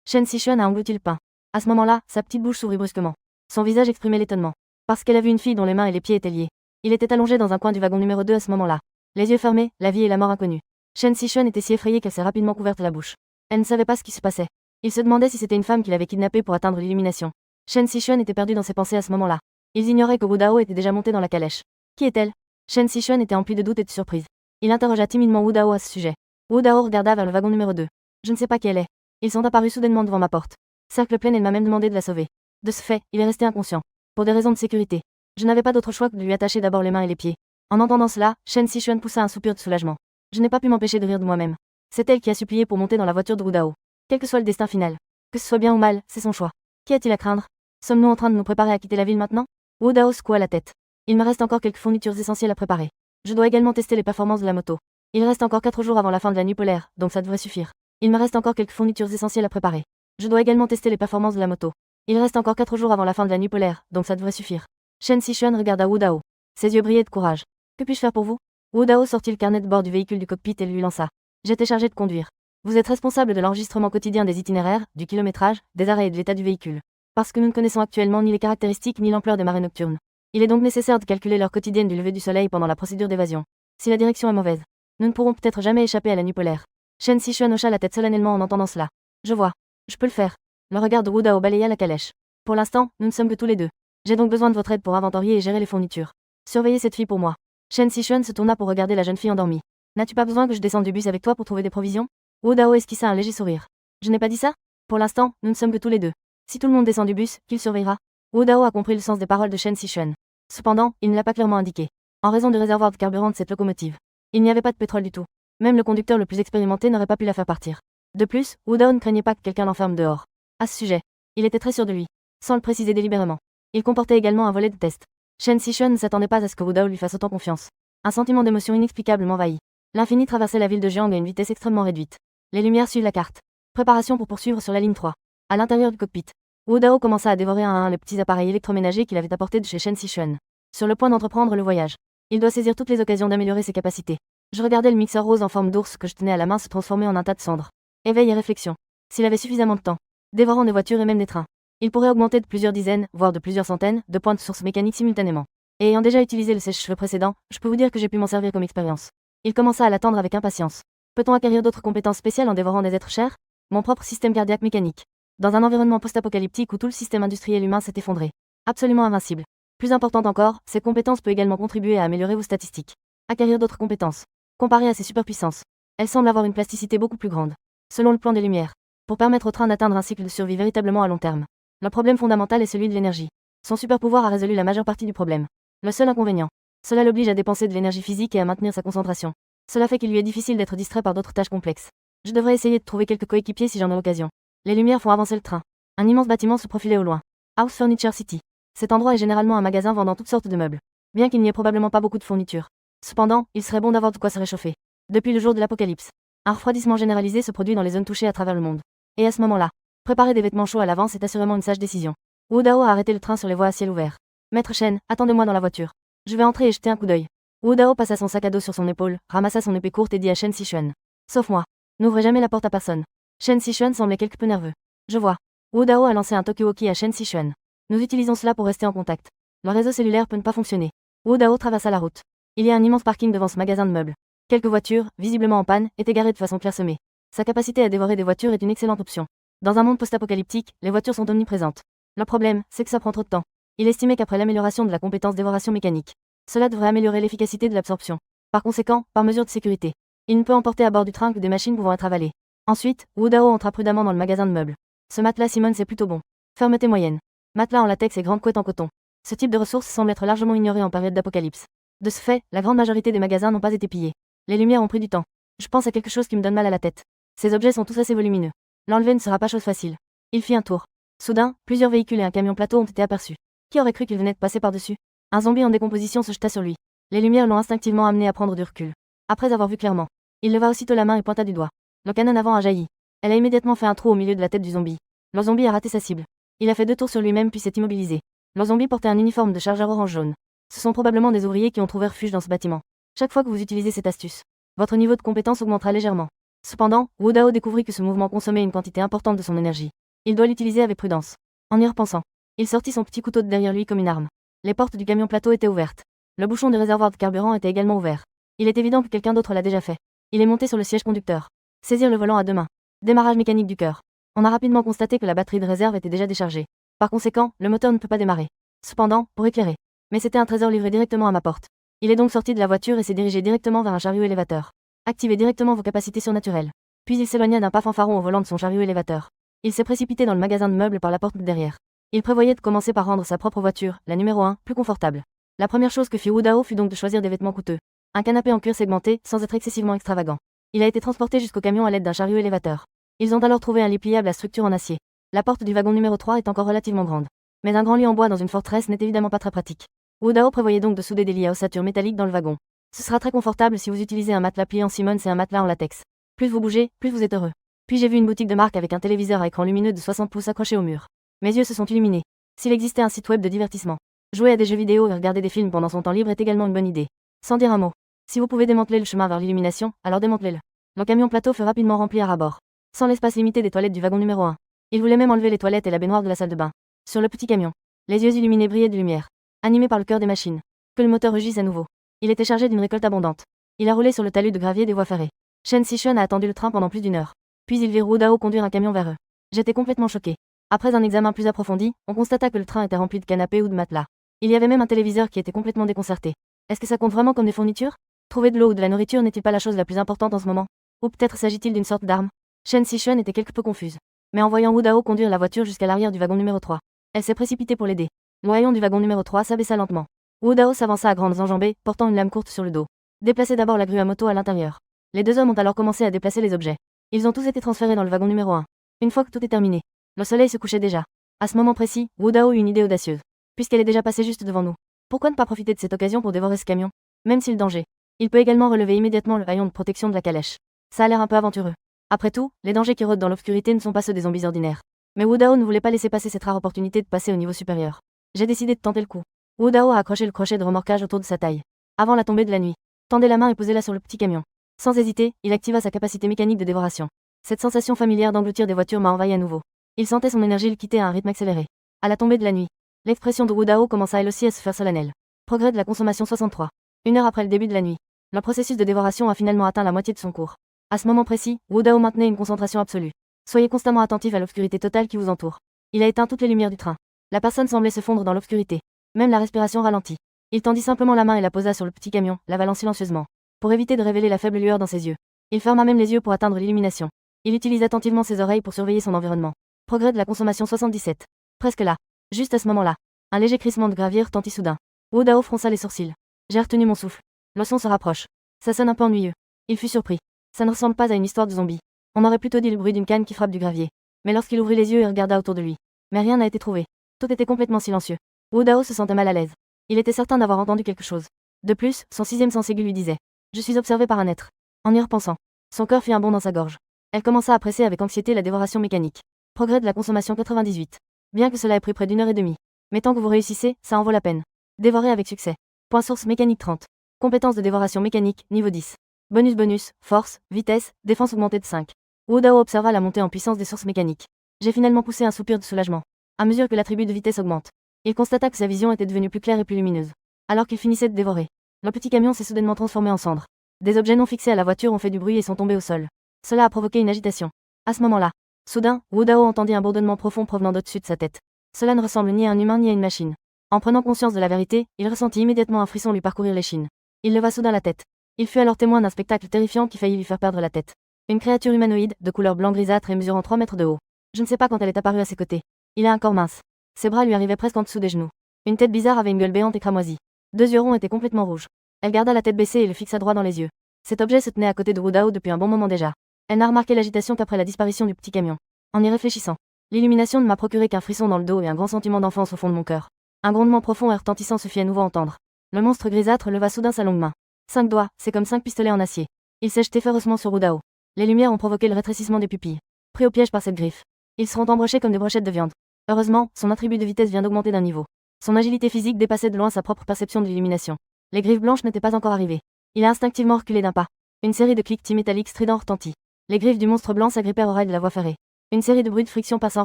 Shen Xishuan a englouti le pain. À ce moment-là, sa petite bouche s'ouvrit brusquement. Son visage exprimait l'étonnement. Parce qu'elle a vu une fille dont les mains et les pieds étaient liés. Il était allongé dans un coin du wagon numéro 2 à ce moment-là. Les yeux fermés, la vie et la mort inconnues. Shen Xishuan était si effrayée qu'elle s'est rapidement couverte la bouche. Elle ne savait pas ce qui se passait. Il se demandait si c'était une femme qu'il avait kidnappée pour atteindre l'illumination. Shen Xishuan était perdu dans ses pensées à ce moment-là. Ils ignoraient que Wu Dao était déjà monté dans la calèche. Qui est-elle? Shen Xishuan était empli de doute et de surprise. Il interrogea timidement Wu Dao à ce sujet. Wu Dao regarda vers le wagon numéro 2. Je ne sais pas qui elle est. Ils sont apparus soudainement devant ma porte. Cercle plein, elle m'a même demandé de la sauver. De ce fait, il est resté inconscient. Pour des raisons de sécurité. Je n'avais pas d'autre choix que de lui attacher d'abord les mains et les pieds. En entendant cela, Shen Xishuan poussa un soupir de soulagement. Je n'ai pas pu m'empêcher de rire de moi-même. C'est elle qui a supplié pour monter dans la voiture de Wu Dao. Quel que soit le destin final. Que ce soit bien ou mal, c'est son choix. Qu'y a-t-il à craindre? Sommes-nous en train de nous préparer à quitter la ville maintenant? Wu Dao secoua la tête. Il me reste encore quelques fournitures essentielles à préparer. Je dois également tester les performances de la moto. Il reste encore 4 jours avant la fin de la nuit polaire, donc ça devrait suffire. Il me reste encore quelques fournitures essentielles à préparer. Je dois également tester les performances de la moto. Il reste encore 4 jours avant la fin de la nuit polaire, donc ça devrait suffire. Shen Xishuan regarda Wu Dao. Ses yeux brillaient de courage. Que puis-je faire pour vous? Wu Dao sortit le carnet de bord du véhicule du cockpit et le lui lança. J'étais chargé de conduire. Vous êtes responsable de l'enregistrement quotidien des itinéraires, du kilométrage, des arrêts et de l'état du véhicule. Parce que nous ne connaissons actuellement ni les caractéristiques ni l'ampleur des marées nocturnes. Il est donc nécessaire de calculer l'heure quotidienne du lever du soleil pendant la procédure d'évasion. Si la direction est mauvaise, nous ne pourrons peut-être jamais échapper à la nuit polaire. Shen Xishuan hocha la tête solennellement en entendant cela. Je vois. Je peux le faire. Le regard de Wu Dao balaya la calèche. Pour l'instant, nous ne sommes que tous les deux. J'ai donc besoin de votre aide pour inventorier et gérer les fournitures. Surveillez cette fille pour moi. Shen Xishuan se tourna pour regarder la jeune fille endormie. N'as-tu pas besoin que je descende du bus avec toi pour trouver des provisions? Wu Dao esquissa un léger sourire. Je n'ai pas dit ça? Pour l'instant, nous ne sommes que tous les deux. Si tout le monde descend du bus, qui le surveillera? Wu Dao a compris le sens des paroles de Shen Xishuan. Cependant, il ne l'a pas clairement indiqué. En raison du réservoir de carburant de cette locomotive. Il n'y avait pas de pétrole du tout. Même le conducteur le plus expérimenté n'aurait pas pu la faire partir. De plus, Wu Dao ne craignait pas que quelqu'un l'enferme dehors. À ce sujet, il était très sûr de lui, sans le préciser délibérément. Il comportait également un volet de test. Shen Xishuan ne s'attendait pas à ce que Wu Dao lui fasse autant confiance. Un sentiment d'émotion inexplicable m'envahit. L'infini traversait la ville de Jiang à une vitesse extrêmement réduite. Les lumières suivent la carte. Préparation pour poursuivre sur la ligne 3. À l'intérieur du cockpit, Wu Dao commença à dévorer un à un les petits appareils électroménagers qu'il avait apportés de chez Shen Xishuan. Sur le point d'entreprendre le voyage, il doit saisir toutes les occasions d'améliorer ses capacités. Je regardais le mixeur rose en forme d'ours que je tenais à la main se transformer en un tas de cendres. Éveil et réflexion. S'il avait suffisamment de temps, dévorant des voitures et même des trains, il pourrait augmenter de plusieurs dizaines, voire de plusieurs centaines, de points de source mécanique simultanément. Et ayant déjà utilisé le sèche-cheveux précédent, je peux vous dire que j'ai pu m'en servir comme expérience. Il commença à l'attendre avec impatience. Peut-on acquérir d'autres compétences spéciales en dévorant des êtres chers? Mon propre système cardiaque mécanique. Dans un environnement post-apocalyptique où tout le système industriel humain s'est effondré. Absolument invincible. Plus importante encore, ces compétences peuvent également contribuer à améliorer vos statistiques. Acquérir d'autres compétences. Comparé à ces superpuissances, elles semblent avoir une plasticité beaucoup plus grande. Selon le plan des Lumières, pour permettre au train d'atteindre un cycle de survie véritablement à long terme. Le problème fondamental est celui de l'énergie. Son super pouvoir a résolu la majeure partie du problème. Le seul inconvénient, cela l'oblige à dépenser de l'énergie physique et à maintenir sa concentration. Cela fait qu'il lui est difficile d'être distrait par d'autres tâches complexes. Je devrais essayer de trouver quelques coéquipiers si j'en ai l'occasion. Les lumières font avancer le train. Un immense bâtiment se profilait au loin. House Furniture City. Cet endroit est généralement un magasin vendant toutes sortes de meubles. Bien qu'il n'y ait probablement pas beaucoup de fournitures. Cependant, il serait bon d'avoir de quoi se réchauffer. Depuis le jour de l'apocalypse, un refroidissement généralisé se produit dans les zones touchées à travers le monde. Et à ce moment-là, préparer des vêtements chauds à l'avance est assurément une sage décision. Wu Dao a arrêté le train sur les voies à ciel ouvert. Maître Shen, attendez-moi dans la voiture. Je vais entrer et jeter un coup d'œil. Wu Dao passa son sac à dos sur son épaule, ramassa son épée courte et dit à Shen Xishuan. Sauf moi. N'ouvrez jamais la porte à personne. Shen Xishuan semblait quelque peu nerveux. Je vois. Wu Dao a lancé un Talkie-walkie à Shen Xishuan. Nous utilisons cela pour rester en contact. Le réseau cellulaire peut ne pas fonctionner. Wu Dao traversa la route. Il y a un immense parking devant ce magasin de meubles. Quelques voitures, visiblement en panne, étaient garées de façon clairsemée. Sa capacité à dévorer des voitures est une excellente option. Dans un monde post-apocalyptique, les voitures sont omniprésentes. Le problème, c'est que ça prend trop de temps. Il estimait qu'après l'amélioration de la compétence dévoration mécanique, cela devrait améliorer l'efficacité de l'absorption. Par conséquent, par mesure de sécurité, il ne peut emporter à bord du train que des machines pouvant être avalées. Ensuite, Wu Dao entra prudemment dans le magasin de meubles. Ce matelas Simmons est plutôt bon. Fermeté moyenne. Matelas en latex et grande couette en coton. Ce type de ressources semble être largement ignoré en période d'apocalypse. De ce fait, la grande majorité des magasins n'ont pas été pillés. Les lumières ont pris du temps. Je pense à quelque chose qui me donne mal à la tête. Ces objets sont tous assez volumineux. L'enlever ne sera pas chose facile. Il fit un tour. Soudain, plusieurs véhicules et un camion plateau ont été aperçus. Qui aurait cru qu'il venait de passer par-dessus? Un zombie en décomposition se jeta sur lui. Les lumières l'ont instinctivement amené à prendre du recul. Après avoir vu clairement, il leva aussitôt la main et pointa du doigt. Le canon avant a jailli. Elle a immédiatement fait un trou au milieu de la tête du zombie. Le zombie a raté sa cible. Il a fait 2 tours sur lui-même puis s'est immobilisé. Le zombie portait un uniforme de chargeur orange-jaune. Ce sont probablement des ouvriers qui ont trouvé refuge dans ce bâtiment. Chaque fois que vous utilisez cette astuce, votre niveau de compétence augmentera légèrement. Cependant, Wu Dao découvrit que ce mouvement consommait une quantité importante de son énergie. Il doit l'utiliser avec prudence. En y repensant, il sortit son petit couteau de derrière lui comme une arme. Les portes du camion plateau étaient ouvertes. Le bouchon du réservoir de carburant était également ouvert. Il est évident que quelqu'un d'autre l'a déjà fait. Il est monté sur le siège conducteur. Saisir le volant à 2 mains. Démarrage mécanique du cœur. On a rapidement constaté que la batterie de réserve était déjà déchargée. Par conséquent, le moteur ne peut pas démarrer. Cependant, pour éclairer. Mais c'était un trésor livré directement à ma porte. Il est donc sorti de la voiture et s'est dirigé directement vers un chariot élévateur. Activez directement vos capacités surnaturelles. Puis il s'éloigna d'un pas fanfaron au volant de son chariot élévateur. Il s'est précipité dans le magasin de meubles par la porte de derrière. Il prévoyait de commencer par rendre sa propre voiture, la numéro 1, plus confortable. La première chose que fit Wu Dao fut donc de choisir des vêtements coûteux. Un canapé en cuir segmenté, sans être excessivement extravagant. Il a été transporté jusqu'au camion à l'aide d'un chariot élévateur. Ils ont alors trouvé un lit pliable à structure en acier. La porte du wagon numéro 3 est encore relativement grande. Mais un grand lit en bois dans une forteresse n'est évidemment pas très pratique. Wu Dao prévoyait donc de souder des lits à ossature métallique dans le wagon. Ce sera très confortable si vous utilisez un matelas plié en Simmons et un matelas en latex. Plus vous bougez, plus vous êtes heureux. Puis j'ai vu une boutique de marque avec un téléviseur à écran lumineux de 60 pouces accroché au mur. Mes yeux se sont illuminés. S'il existait un site web de divertissement, jouer à des jeux vidéo et regarder des films pendant son temps libre est également une bonne idée. Sans dire un mot. Si vous pouvez démanteler le chemin vers l'illumination, alors démantelez-le. Le camion plateau fut rapidement rempli à ras-bord. Sans l'espace limité des toilettes du wagon numéro 1. Il voulait même enlever les toilettes et la baignoire de la salle de bain. Sur le petit camion, les yeux illuminés brillaient de lumière. Animé par le cœur des machines. Que le moteur rugisse à nouveau. Il était chargé d'une récolte abondante. Il a roulé sur le talus de gravier des voies ferrées. Shen Xishuan a attendu le train pendant plus d'1 heure. Puis il vit Wu Dao conduire un camion vers eux. J'étais complètement choqué. Après un examen plus approfondi, on constata que le train était rempli de canapés ou de matelas. Il y avait même un téléviseur qui était complètement déconcerté. Est-ce que ça compte vraiment comme des fournitures? Trouver de l'eau ou de la nourriture n'est-il pas la chose la plus importante en ce moment? Ou peut-être s'agit-il d'une sorte d'arme? Shen Xishuan était quelque peu confuse. Mais en voyant Wu Dao conduire la voiture jusqu'à l'arrière du wagon numéro 3, elle s'est précipitée pour l'aider. Le haillon du wagon numéro 3 s'abaissa lentement. Wu Dao s'avança à grandes enjambées, portant une lame courte sur le dos. Déplacez d'abord la grue à moto à l'intérieur. Les 2 hommes ont alors commencé à déplacer les objets. Ils ont tous été transférés dans le wagon numéro 1. Une fois que tout est terminé, le soleil se couchait déjà. À ce moment précis, Wu Dao eut une idée audacieuse. Puisqu'elle est déjà passée juste devant nous, pourquoi ne pas profiter de cette occasion pour dévorer ce camion? Même si le danger. Il peut également relever immédiatement le haillon de protection de la calèche. Ça a l'air un peu aventureux. Après tout, les dangers qui rôdent dans l'obscurité ne sont pas ceux des zombies ordinaires. Mais Wu Dao ne voulait pas laisser passer cette rare opportunité de passer au niveau supérieur. J'ai décidé de tenter le coup. Wu Dao a accroché le crochet de remorquage autour de sa taille. Avant la tombée de la nuit, tendez la main et posez-la sur le petit camion. Sans hésiter, il activa sa capacité mécanique de dévoration. Cette sensation familière d'engloutir des voitures m'a envahi à nouveau. Il sentait son énergie le quitter à un rythme accéléré. À la tombée de la nuit, l'expression de Wu Dao commença elle aussi à se faire solennelle. Progrès de la consommation 63. 1 heure après le début de la nuit, le processus de dévoration a finalement atteint la moitié de son cours. À ce moment précis, Wu Dao maintenait une concentration absolue. Soyez constamment attentif à l'obscurité totale qui vous entoure. Il a éteint toutes les lumières du train. La personne semblait se fondre dans l'obscurité. Même la respiration ralentit. Il tendit simplement la main et la posa sur le petit camion, l'avalant silencieusement. Pour éviter de révéler la faible lueur dans ses yeux. Il ferma même les yeux pour atteindre l'illumination. Il utilise attentivement ses oreilles pour surveiller son environnement. Progrès de la consommation 77. Presque là. Juste à ce moment-là. Un léger crissement de gravier retentit soudain. Wu Dao fronça les sourcils. J'ai retenu mon souffle. Le son se rapproche. Ça sonne un peu ennuyeux. Il fut surpris. Ça ne ressemble pas à une histoire de zombie. On aurait plutôt dit le bruit d'une canne qui frappe du gravier. Mais lorsqu'il ouvrit les yeux et regarda autour de lui. Mais rien n'a été trouvé. Tout était complètement silencieux. Wu Dao se sentait mal à l'aise. Il était certain d'avoir entendu quelque chose. De plus, son sixième sens aigu lui disait. Je suis observé par un être. En y repensant. Son cœur fit un bond dans sa gorge. Elle commença à presser avec anxiété la dévoration mécanique. Progrès de la consommation 98. Bien que cela ait pris près d'une heure et demie. Mais tant que vous réussissez, ça en vaut la peine. Dévorer avec succès. Point source mécanique 30. Compétence de dévoration mécanique, niveau 10. Bonus, force, vitesse, défense augmentée de 5. Wu Dao observa la montée en puissance des sources mécaniques. J'ai finalement poussé un soupir de soulagement. À mesure que l'attribut de vitesse augmente. Il constata que sa vision était devenue plus claire et plus lumineuse. Alors qu'il finissait de dévorer. Le petit camion s'est soudainement transformé en cendres. Des objets non fixés à la voiture ont fait du bruit et sont tombés au sol. Cela a provoqué une agitation. À ce moment-là, soudain, Wu Dao entendit un bourdonnement profond provenant d'au-dessus de sa tête. Cela ne ressemble ni à un humain ni à une machine. En prenant conscience de la vérité, il ressentit immédiatement un frisson lui parcourir l'échine. Il leva soudain la tête. Il fut alors témoin d'un spectacle terrifiant qui faillit lui faire perdre la tête. Une créature humanoïde, de couleur blanc grisâtre et mesurant 3 mètres de haut. Je ne sais pas quand elle est apparue à ses côtés. Il a un corps mince. Ses bras lui arrivaient presque en dessous des genoux. Une tête bizarre avait une gueule béante et cramoisie. 2 yeux ronds étaient complètement rouges. Elle garda la tête baissée et le fixa droit dans les yeux. Cet objet se tenait à côté de Wu Dao depuis un bon moment déjà. Elle n'a remarqué l'agitation qu'après la disparition du petit camion. En y réfléchissant, l'illumination ne m'a procuré qu'un frisson dans le dos et un grand sentiment d'enfance au fond de mon cœur. Un grondement profond et retentissant se fit à nouveau entendre. Le monstre grisâtre leva soudain sa longue main. 5 doigts, c'est comme 5 pistolets en acier. Il s'est jeté férocement sur Wu Dao. Les lumières ont provoqué le rétrécissement des pupilles. Pris au piège par cette griffe. Ils seront embrochés comme des brochettes de viande. Heureusement, son attribut de vitesse vient d'augmenter d'un niveau. Son agilité physique dépassait de loin sa propre perception de l'illumination. Les griffes blanches n'étaient pas encore arrivées. Il a instinctivement reculé d'un pas. Une série de cliquetis métalliques stridents retentit. Les griffes du monstre blanc s'agrippèrent aux rails de la voie ferrée. Une série de bruits de friction passant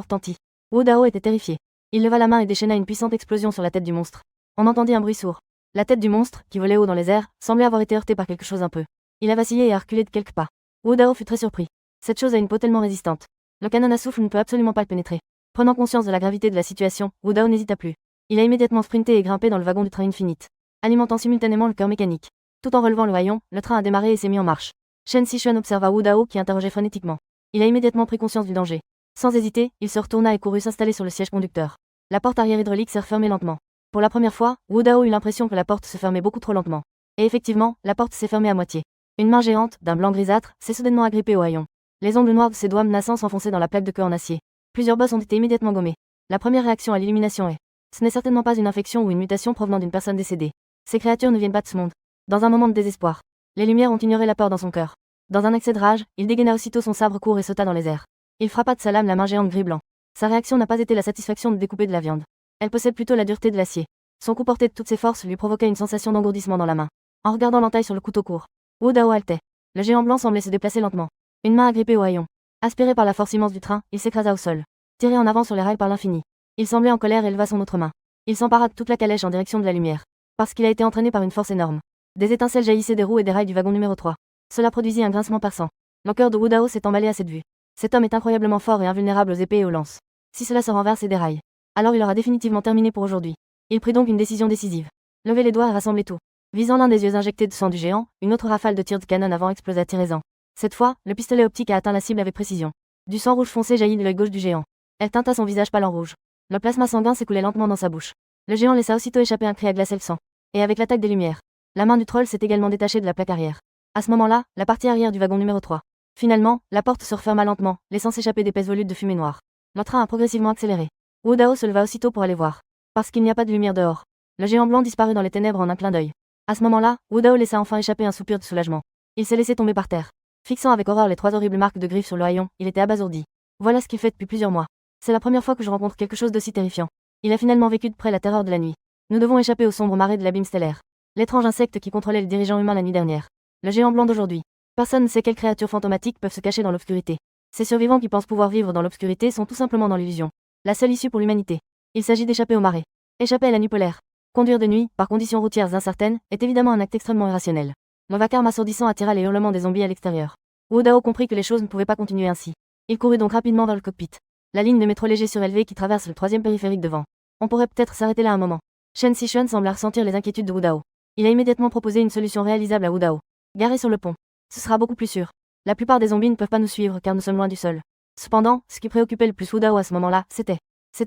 retentit. Wu Dao était terrifié. Il leva la main et déchaîna une puissante explosion sur la tête du monstre. On entendit un bruit sourd. La tête du monstre, qui volait haut dans les airs, semblait avoir été heurtée par quelque chose un peu. Il a vacillé et a reculé de quelques pas. Wu Dao fut très surpris. Cette chose a une peau tellement résistante. Le canon à souffle ne peut absolument pas le pénétrer. Prenant conscience de la gravité de la situation, Wu Dao n'hésita plus. Il a immédiatement sprinté et grimpé dans le wagon du train Infinite, alimentant simultanément le cœur mécanique. Tout en relevant le haillon, le train a démarré et s'est mis en marche. Shen Sichuan observa Wu Dao qui interrogeait frénétiquement. Il a immédiatement pris conscience du danger. Sans hésiter, il se retourna et courut s'installer sur le siège conducteur. La porte arrière hydraulique s'est refermée lentement. Pour la première fois, Wu Dao eut l'impression que la porte se fermait beaucoup trop lentement. Et effectivement, la porte s'est fermée à moitié. Une main géante, d'un blanc grisâtre, s'est soudainement agrippée au haillon. Les ongles noirs de ses doigts menaçants s'enfonçaient dans la plaque de queue en acier. Plusieurs bosses ont été immédiatement gommées. La première réaction à l'illumination est: ce n'est certainement pas une infection ou une mutation provenant d'une personne décédée. Ces créatures ne viennent pas de ce monde. Dans un moment de désespoir, les lumières ont ignoré la peur dans son cœur. Dans un accès de rage, il dégaina aussitôt son sabre court et sauta dans les airs. Il frappa de sa lame la main géante gris-blanc. Sa réaction n'a pas été la satisfaction de découper de la viande. Elle possède plutôt la dureté de l'acier. Son coup porté de toutes ses forces lui provoqua une sensation d'engourdissement dans la main. En regardant l'entaille sur le couteau court, Wu Dao haletait. Le géant blanc semblait se déplacer lentement. Une main agrippée au haillon. Aspiré par la force immense du train, il s'écrasa au sol. Tiré en avant sur les rails par l'infini. Il semblait en colère et leva son autre main. Il s'empara de toute la calèche en direction de la lumière. Parce qu'il a été entraîné par une force énorme. Des étincelles jaillissaient des roues et des rails du wagon numéro 3. Cela produisit un grincement perçant. Le cœur de Wu Dao s'est emballé à cette vue. Cet homme est incroyablement fort et invulnérable aux épées et aux lances. Si cela se renverse et déraille, alors il aura définitivement terminé pour aujourd'hui. Il prit donc une décision décisive. Lever les doigts et rassembler tout. Visant l'un des yeux injectés de sang du géant, une autre rafale de tirs de canon avant explosa tirez-en. Cette fois, le pistolet optique a atteint la cible avec précision. Du sang rouge foncé jaillit de l'œil gauche du géant. Elle teinta son visage pâle en rouge. Le plasma sanguin s'écoulait lentement dans sa bouche. Le géant laissa aussitôt échapper un cri à glacer le sang. Et avec l'attaque des lumières, la main du troll s'est également détachée de la plaque arrière. À ce moment-là, la partie arrière du wagon numéro 3. Finalement, la porte se referma lentement, laissant s'échapper d'épaisses volutes de fumée noire. Le train a progressivement accéléré. Wu Dao se leva aussitôt pour aller voir. Parce qu'il n'y a pas de lumière dehors. Le géant blanc disparut dans les ténèbres en un clin d'œil. À ce moment-là, Wu Dao laissa enfin échapper un soupir de soulagement. Il s'est laissé tomber par terre. Fixant avec horreur les 3 horribles marques de griffes sur le haillon, il était abasourdi. Voilà ce qu'il fait depuis plusieurs mois. C'est la première fois que je rencontre quelque chose d'aussi terrifiant. Il a finalement vécu de près la terreur de la nuit. Nous devons échapper aux sombres marées de l'abîme stellaire. L'étrange insecte qui contrôlait le dirigeant humain la nuit dernière. Le géant blanc d'aujourd'hui. Personne ne sait quelles créatures fantomatiques peuvent se cacher dans l'obscurité. Ces survivants qui pensent pouvoir vivre dans l'obscurité sont tout simplement dans l'illusion. La seule issue pour l'humanité. Il s'agit d'échapper aux marées. Échapper à la nuit polaire. Conduire de nuit, par conditions routières incertaines, est évidemment un acte extrêmement irrationnel. Le vacarme assourdissant attira les hurlements des zombies à l'extérieur. Wu Dao comprit que les choses ne pouvaient pas continuer ainsi. Il courut donc rapidement vers le cockpit. La ligne de métro léger surélevé qui traverse le 3e périphérique devant. On pourrait peut-être s'arrêter là un moment. Shen Sixuan sembla ressentir les inquiétudes de Wu Dao. Il a immédiatement proposé une solution réalisable à Wu Dao. Garer sur le pont. Ce sera beaucoup plus sûr. La plupart des zombies ne peuvent pas nous suivre car nous sommes loin du sol. Cependant, ce qui préoccupait le plus Wu Dao à ce moment-là, c'était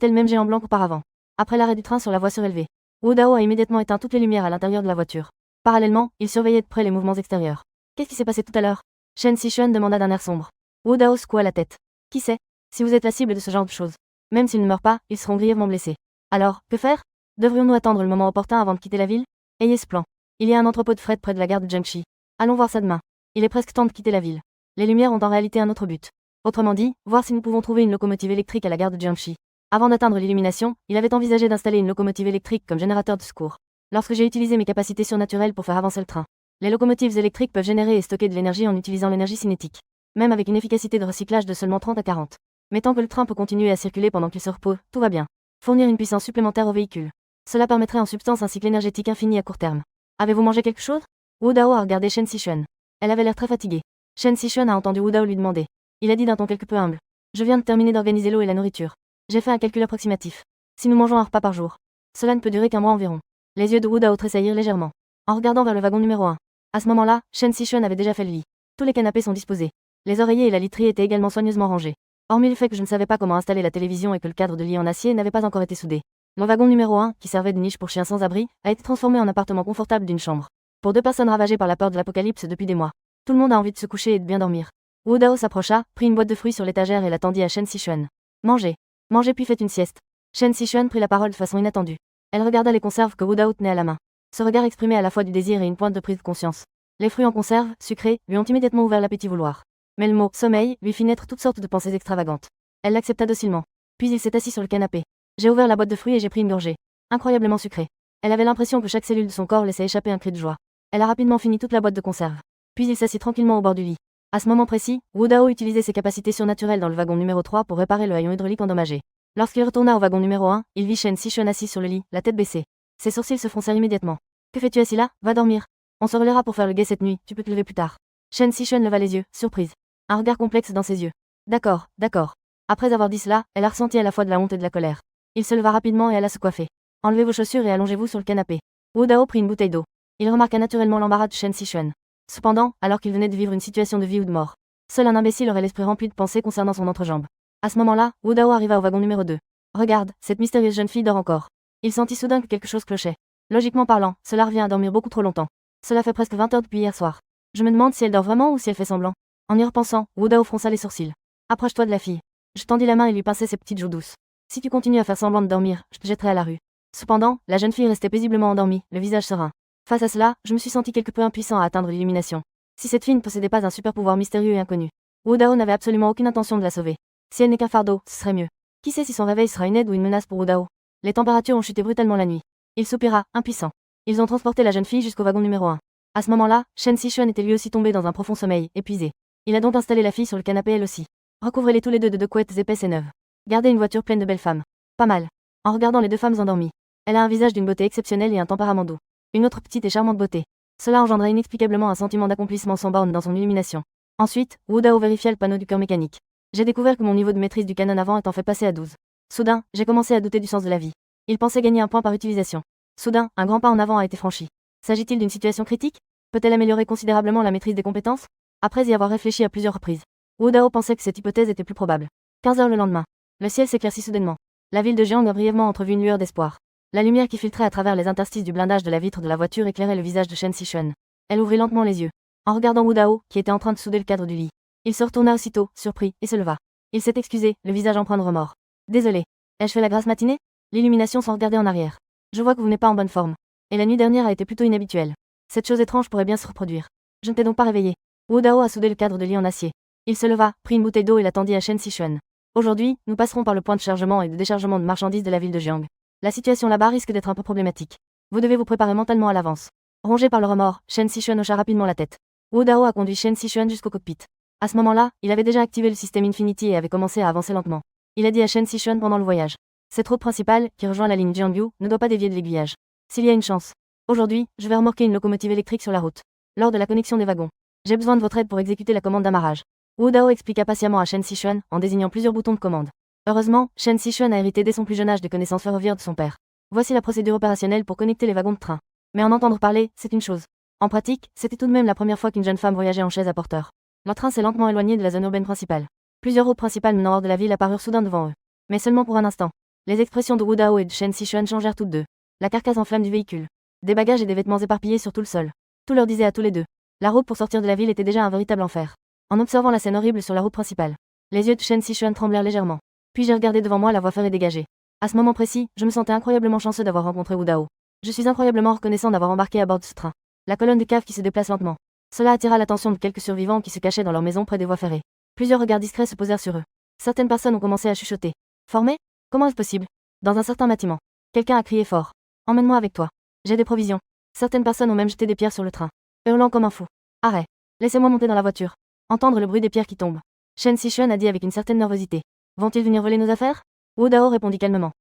le même géant blanc qu'auparavant. Après l'arrêt du train sur la voie surélevée, Wu Dao a immédiatement éteint toutes les lumières à l'intérieur de la voiture. Parallèlement, il surveillait de près les mouvements extérieurs. Qu'est-ce qui s'est passé tout à l'heure? Shen Sixuan demanda d'un air sombre. Wu Dao secoua la tête. Qui sait? Si vous êtes la cible de ce genre de choses, même s'ils ne meurent pas, ils seront grièvement blessés. Alors, que faire? Devrions-nous attendre le moment opportun avant de quitter la ville? Ayez ce plan. Il y a un entrepôt de fret près de la gare de Jiangxi. Allons voir ça demain. Il est presque temps de quitter la ville. Les lumières ont en réalité un autre but. Autrement dit, voir si nous pouvons trouver une locomotive électrique à la gare de Jiangxi. Avant d'atteindre l'illumination, il avait envisagé d'installer une locomotive électrique comme générateur de secours. Lorsque j'ai utilisé mes capacités surnaturelles pour faire avancer le train, les locomotives électriques peuvent générer et stocker de l'énergie en utilisant l'énergie cinétique, même avec une efficacité de recyclage de seulement 30 à 40. Mais tant que le train peut continuer à circuler pendant qu'il se repose, tout va bien. Fournir une puissance supplémentaire au véhicule. Cela permettrait en substance un cycle énergétique infini à court terme. Avez-vous mangé quelque chose? Wu Dao a regardé Shen Sixuan. Elle avait l'air très fatiguée. Shen Sixuan a entendu Wu Dao lui demander. Il a dit d'un ton quelque peu humble. Je viens de terminer d'organiser l'eau et la nourriture. J'ai fait un calcul approximatif. Si nous mangeons un repas par jour, cela ne peut durer qu'un mois environ. Les yeux de Wu Dao tressaillirent légèrement, en regardant vers le wagon numéro 1. À ce moment-là, Shen Sixuan avait déjà fait le lit. Tous les canapés sont disposés. Les oreillers et la literie étaient également soigneusement rangés. Hormis le fait que je ne savais pas comment installer la télévision et que le cadre de lit en acier n'avait pas encore été soudé. Le wagon numéro 1, qui servait de niche pour chiens sans abri, a été transformé en appartement confortable d'une chambre. Pour 2 personnes ravagées par la peur de l'apocalypse depuis des mois. Tout le monde a envie de se coucher et de bien dormir. Wu Dao s'approcha, prit une boîte de fruits sur l'étagère et la tendit à Shen Sixuan. Mangez. Mangez puis faites une sieste. Shen Sixuan prit la parole de façon inattendue. Elle regarda les conserves que Wu Dao tenait à la main. Ce regard exprimait à la fois du désir et une pointe de prise de conscience. Les fruits en conserve, sucrés, lui ont immédiatement ouvert l'appétit vouloir. Mais le mot « sommeil » lui fit naître toutes sortes de pensées extravagantes. Elle l'accepta docilement. Puis il s'est assis sur le canapé. J'ai ouvert la boîte de fruits et j'ai pris une gorgée. Incroyablement sucrée. Elle avait l'impression que chaque cellule de son corps laissait échapper un cri de joie. Elle a rapidement fini toute la boîte de conserve. Puis il s'assit tranquillement au bord du lit. À ce moment précis, Wu Dao utilisait ses capacités surnaturelles dans le wagon numéro 3 pour réparer le haillon hydraulique endommagé. Lorsqu'il retourna au wagon numéro 1, il vit Shen Sixuan assis sur le lit, la tête baissée. Ses sourcils se froncèrent immédiatement. Que fais-tu assis là? Va dormir. On se relèvera pour faire le guet cette nuit, tu peux te lever plus tard. Shen Sixuan leva les yeux, surprise. Un regard complexe dans ses yeux. D'accord, d'accord. Après avoir dit cela, elle a ressenti à la fois de la honte et de la colère. Il se leva rapidement et alla se coiffer. Enlevez vos chaussures et allongez-vous sur le canapé. Wu Dao prit une bouteille d'eau. Il remarqua naturellement l'embarras de Shen Sixuan. Cependant, alors qu'il venait de vivre une situation de vie ou de mort, seul un imbécile aurait l'esprit rempli de pensées concernant son entrejambe. À ce moment-là, Wu Dao arriva au wagon numéro 2. Regarde, cette mystérieuse jeune fille dort encore. Il sentit soudain que quelque chose clochait. Logiquement parlant, cela revient à dormir beaucoup trop longtemps. Cela fait presque 20 heures depuis hier soir. Je me demande si elle dort vraiment ou si elle fait semblant. En y repensant, Wu Dao fronça les sourcils. Approche-toi de la fille. Je tendis la main et lui pinçai ses petites joues douces. Si tu continues à faire semblant de dormir, je te jetterai à la rue. Cependant, la jeune fille restait paisiblement endormie, le visage serein. Face à cela, je me suis senti quelque peu impuissant à atteindre l'illumination. Si cette fille ne possédait pas un super pouvoir mystérieux et inconnu, Wu Dao n'avait absolument aucune intention de la sauver. Si elle n'est qu'un fardeau, ce serait mieux. Qui sait si son réveil sera une aide ou une menace pour Wu Dao. Les températures ont chuté brutalement la nuit. Il soupira, impuissant. Ils ont transporté la jeune fille jusqu'au wagon numéro 1. À ce moment-là, Shen Sixuan était lui aussi tombé dans un profond sommeil, épuisé. Il a donc installé la fille sur le canapé elle aussi. Recouvrez-les tous les deux de 2 couettes épaisses et neuves. Gardez une voiture pleine de belles femmes. Pas mal. En regardant les 2 femmes endormies. Elle a un visage d'une beauté exceptionnelle et un tempérament doux. Une autre petite et charmante beauté. Cela engendrait inexplicablement un sentiment d'accomplissement sans borne dans son illumination. Ensuite, Wu Dao vérifia le panneau du cœur mécanique. J'ai découvert que mon niveau de maîtrise du canon avant est en fait passé à 12. Soudain, j'ai commencé à douter du sens de la vie. Il pensait gagner un point par utilisation. Soudain, un grand pas en avant a été franchi. S'agit-il d'une situation critique? Peut-elle améliorer considérablement la maîtrise des compétences? Après y avoir réfléchi à plusieurs reprises, Wu Dao pensait que cette hypothèse était plus probable. 15 heures le lendemain. Le ciel s'éclaircit soudainement. La ville de Jiang a brièvement entrevu une lueur d'espoir. La lumière qui filtrait à travers les interstices du blindage de la vitre de la voiture éclairait le visage de Shen Sixuan. Elle ouvrit lentement les yeux, en regardant Wu Dao, qui était en train de souder le cadre du lit. Il se retourna aussitôt, surpris, et se leva. Il s'est excusé, le visage empreint de remords. Désolé. Ai-je fait la grasse matinée? L'illumination sans regarder en arrière. Je vois que vous n'êtes pas en bonne forme. Et la nuit dernière a été plutôt inhabituelle. Cette chose étrange pourrait bien se reproduire. Je ne t'ai donc pas réveillé. Wu Dao a soudé le cadre de lit en acier. Il se leva, prit une bouteille d'eau et la tendit à Shen Sixuan. Aujourd'hui, nous passerons par le point de chargement et de déchargement de marchandises de la ville de Jiang. La situation là-bas risque d'être un peu problématique. Vous devez vous préparer mentalement à l'avance. Rongé par le remords, Shen Sixuan hocha rapidement la tête. Wu Dao a conduit Shen Sixuan jusqu'au cockpit. À ce moment-là, il avait déjà activé le système Infinity et avait commencé à avancer lentement. Il a dit à Shen Sixuan pendant le voyage. Cette route principale, qui rejoint la ligne Jiangyu, ne doit pas dévier de l'aiguillage. S'il y a une chance. Aujourd'hui, je vais remorquer une locomotive électrique sur la route. Lors de la connexion des wagons. J'ai besoin de votre aide pour exécuter la commande d'amarrage. Wu Dao expliqua patiemment à Shen Sixuan, en désignant plusieurs boutons de commande. Heureusement, Shen Sixuan a hérité dès son plus jeune âge des connaissances ferroviaires de son père. Voici la procédure opérationnelle pour connecter les wagons de train. Mais en entendre parler, c'est une chose. En pratique, c'était tout de même la première fois qu'une jeune femme voyageait en chaise à porteur. Leur train s'est lentement éloigné de la zone urbaine principale. Plusieurs routes principales menant hors de la ville apparurent soudain devant eux. Mais seulement pour un instant. Les expressions de Wu Dao et de Shen Xishuan changèrent toutes deux. La carcasse en flammes du véhicule. Des bagages et des vêtements éparpillés sur tout le sol. Tout leur disait à tous les deux. La route pour sortir de la ville était déjà un véritable enfer. En observant la scène horrible sur la route principale, les yeux de Shen Xishuan tremblèrent légèrement. Puis j'ai regardé devant moi la voie ferrée dégagée. À ce moment précis, je me sentais incroyablement chanceux d'avoir rencontré Wu Dao. Je suis incroyablement reconnaissant d'avoir embarqué à bord de ce train. La colonne de cave qui se déplace lentement. Cela attira l'attention de quelques survivants qui se cachaient dans leur maison près des voies ferrées. Plusieurs regards discrets se posèrent sur eux. Certaines personnes ont commencé à chuchoter. Formé? Comment est-ce possible? Dans un certain bâtiment. Quelqu'un a crié fort. Emmène-moi avec toi. J'ai des provisions. Certaines personnes ont même jeté des pierres sur le train. Hurlant comme un fou. Arrête. Laissez-moi monter dans la voiture. Entendre le bruit des pierres qui tombent. Shen Xishuan a dit avec une certaine nervosité. Vont-ils venir voler nos affaires? Wu Dao répondit calmement.